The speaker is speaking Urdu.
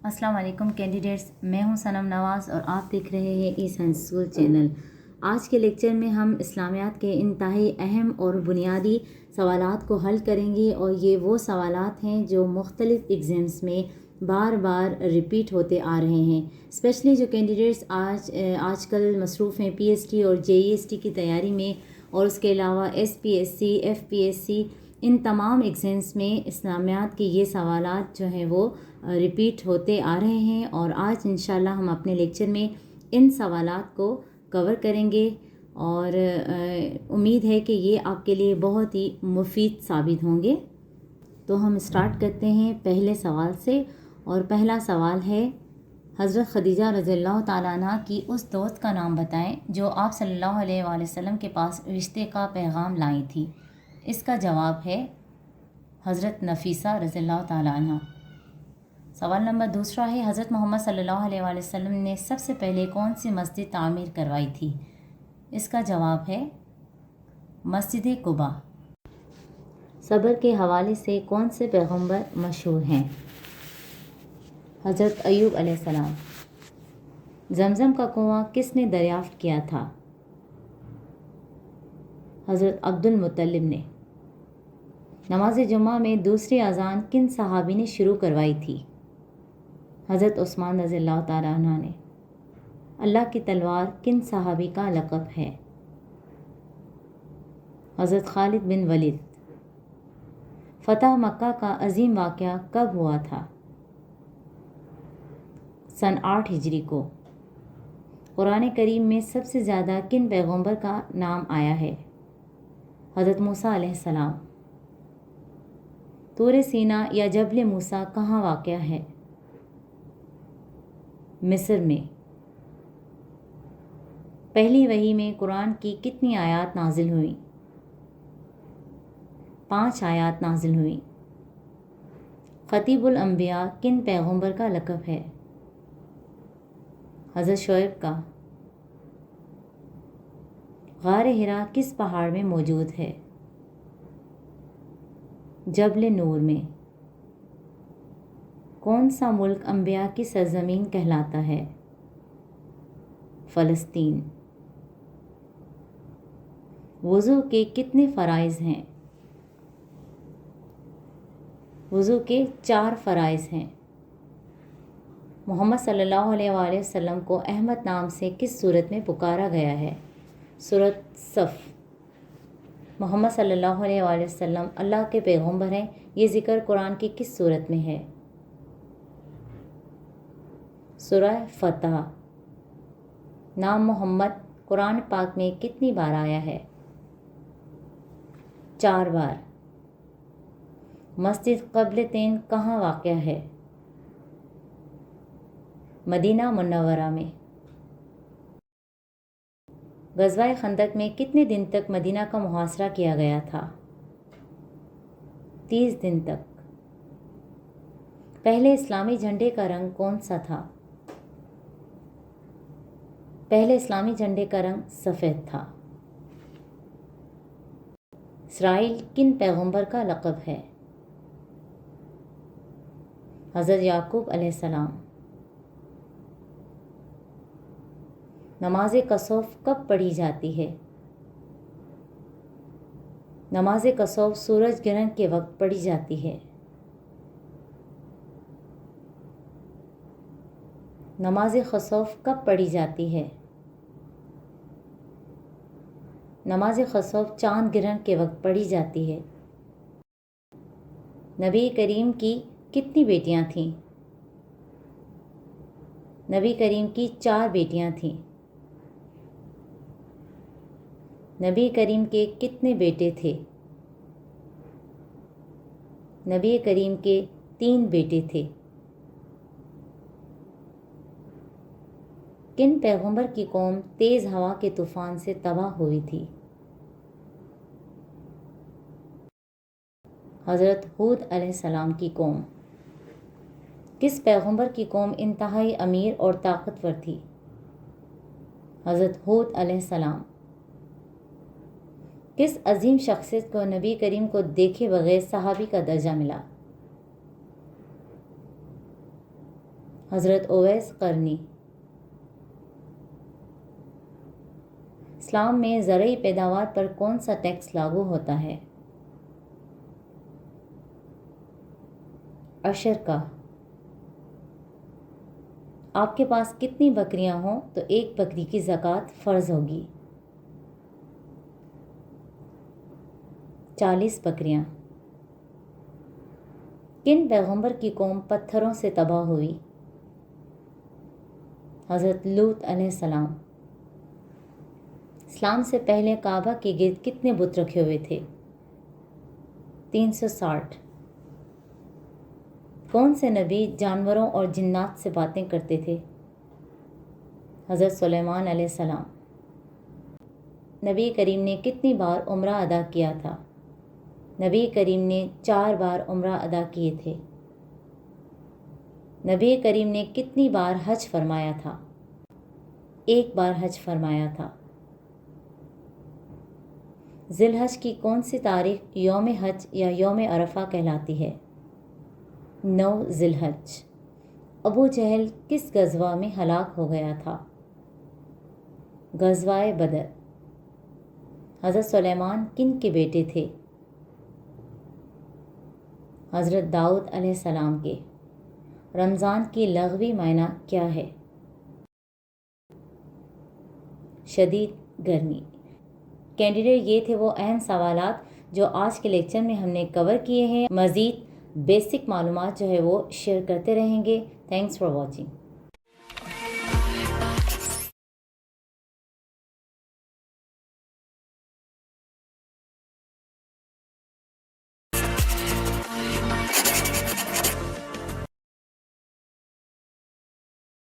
السلام علیکم کینڈیڈیٹس، میں ہوں صنم نواز اور آپ دیکھ رہے ہیں ای سائنس اسکول چینل۔ آج کے لیکچر میں ہم اسلامیات کے انتہائی اہم اور بنیادی سوالات کو حل کریں گے، اور یہ وہ سوالات ہیں جو مختلف ایگزامس میں بار بار ریپیٹ ہوتے آ رہے ہیں۔ اسپیشلی جو کینڈیڈیٹس آج کل مصروف ہیں پی ایس ٹی اور جے ای ایس ٹی کی تیاری میں، اور اس کے علاوہ S P S C, F P S C, ان تمام ایگزامس میں اسلامیات کے یہ سوالات جو ہیں وہ ریپیٹ ہوتے آ رہے ہیں، اور آج انشاءاللہ ہم اپنے لیکچر میں ان سوالات کو کور کریں گے، اور امید ہے کہ یہ آپ کے لیے بہت ہی مفید ثابت ہوں گے۔ تو ہم اسٹارٹ کرتے ہیں پہلے سوال سے، اور پہلا سوال ہے حضرت خدیجہ رضی اللہ تعالیٰ عنہ کی اس دوست کا نام بتائیں جو آپ صلی اللہ علیہ وآلہ وسلم کے پاس رشتے کا پیغام لائی تھی۔ اس کا جواب ہے حضرت نفیسہ رضی اللہ تعالیٰ عنہ۔ سوال نمبر دوسرا ہے حضرت محمد صلی اللہ علیہ وآلہ وسلم نے سب سے پہلے کون سی مسجد تعمیر کروائی تھی؟ اس کا جواب ہے مسجد قباء۔ صبر کے حوالے سے کون سے پیغمبر مشہور ہیں؟ حضرت ایوب علیہ السلام۔ زمزم کا کنواں کس نے دریافت کیا تھا؟ حضرت عبد المطلب نے۔ نماز جمعہ میں دوسری اذان کن صحابی نے شروع کروائی تھی؟ حضرت عثمان رضی اللہ تعالیٰ عنہ نے۔ اللہ کی تلوار کن صحابی کا لقب ہے؟ حضرت خالد بن ولید۔ فتح مکہ کا عظیم واقعہ کب ہوا تھا؟ سن 8 ہجری کو۔ قرآن کریم میں سب سے زیادہ کن پیغمبر کا نام آیا ہے؟ حضرت موسیٰ علیہ السلام۔ طور سینا یا جبل موسیٰ کہاں واقع ہے؟ مصر میں۔ پہلی وحی میں قرآن کی کتنی آیات نازل ہوئیں؟ 5 آیات نازل ہوئیں۔ خطیب الانبیاء کن پیغمبر کا لقب ہے؟ حضرت شعیب کا۔ غار حرا کس پہاڑ میں موجود ہے؟ جبل نور میں۔ کون سا ملک انبیاء کی سرزمین کہلاتا ہے؟ فلسطین۔ وضو کے کتنے فرائض ہیں؟ وضو کے 4 فرائض ہیں۔ محمد صلی اللہ علیہ وآلہ وسلم کو احمد نام سے کس سورت میں پکارا گیا ہے؟ سورۃ صف۔ محمد صلی اللہ علیہ وآلہ وسلم اللہ کے پیغمبر ہیں، یہ ذکر قرآن کی کس سورت میں ہے؟ سورہ فتح۔ نام محمد قرآن پاک میں کتنی بار آیا ہے؟ 4 بار۔ مسجد قبلتین کہاں واقع ہے؟ مدینہ منورہ میں۔ غزوہ خندق میں کتنے دن تک مدینہ کا محاصرہ کیا گیا تھا؟ 30 دن تک۔ پہلے اسلامی جھنڈے کا رنگ کون سا تھا؟ پہلے اسلامی جھنڈے کا رنگ سفید تھا۔ اسرائیل کن پیغمبر کا لقب ہے؟ حضرت یعقوب علیہ السلام۔ نماز کسوف کب پڑھی جاتی ہے؟ نماز کسوف سورج گرہن کے وقت پڑھی جاتی ہے۔ نماز خسوف کب پڑھی جاتی ہے؟ نماز خسوف چاند گرہن کے وقت پڑھی جاتی ہے۔ نبی کریم کی کتنی بیٹیاں تھیں؟ نبی کریم کی 4 بیٹیاں تھیں۔ نبی کریم کے کتنے بیٹے تھے؟ نبی کریم کے 3 بیٹے تھے۔ کن پیغمبر کی قوم تیز ہوا کے طوفان سے تباہ ہوئی تھی؟ حضرت ہود علیہ السلام کی قوم۔ کس پیغمبر کی قوم انتہائی امیر اور طاقتور تھی؟ حضرت ہود علیہ السلام۔ کس عظیم شخصیت کو نبی کریم کو دیکھے بغیر صحابی کا درجہ ملا؟ حضرت اویس قرنی۔ اسلام میں زرعی پیداوار پر کون سا ٹیکس لاگو ہوتا ہے؟ عشر کا۔ آپ کے پاس کتنی بکریاں ہوں تو ایک بکری کی زکوٰۃ فرض ہوگی؟ 40 بکریاں۔ کن پیغمبر کی قوم پتھروں سے تباہ ہوئی؟ حضرت لوط علیہ السلام۔ اسلام سے پہلے کعبہ کے گرد کتنے بت رکھے ہوئے تھے؟ 360۔ کون سے نبی جانوروں اور جنات سے باتیں کرتے تھے؟ حضرت سلیمان علیہ السلام۔ نبی کریم نے کتنی بار عمرہ ادا کیا تھا؟ نبی کریم نے 4 بار عمرہ ادا کیے تھے۔ نبی کریم نے کتنی بار حج فرمایا تھا؟ 1 بار حج فرمایا تھا۔ ذی الحج کی کون سی تاریخ یوم حج یا یوم عرفہ کہلاتی ہے؟ 9 ذی الحج۔ ابو جہل کس غزوہ میں ہلاک ہو گیا تھا؟ غزوہ بدر۔ حضرت سلیمان کن کے بیٹے تھے؟ حضرت داؤد علیہ السلام کے۔ رمضان کی لغوی معنی کیا ہے؟ شدید گرمی۔ کینڈیڈیٹ یہ تھے وہ اہم سوالات جو آج کے لیکچر میں ہم نے کور کیے ہیں۔ مزید بیسک معلومات جو ہے وہ شیئر کرتے رہیں گے۔ Thanks for watching.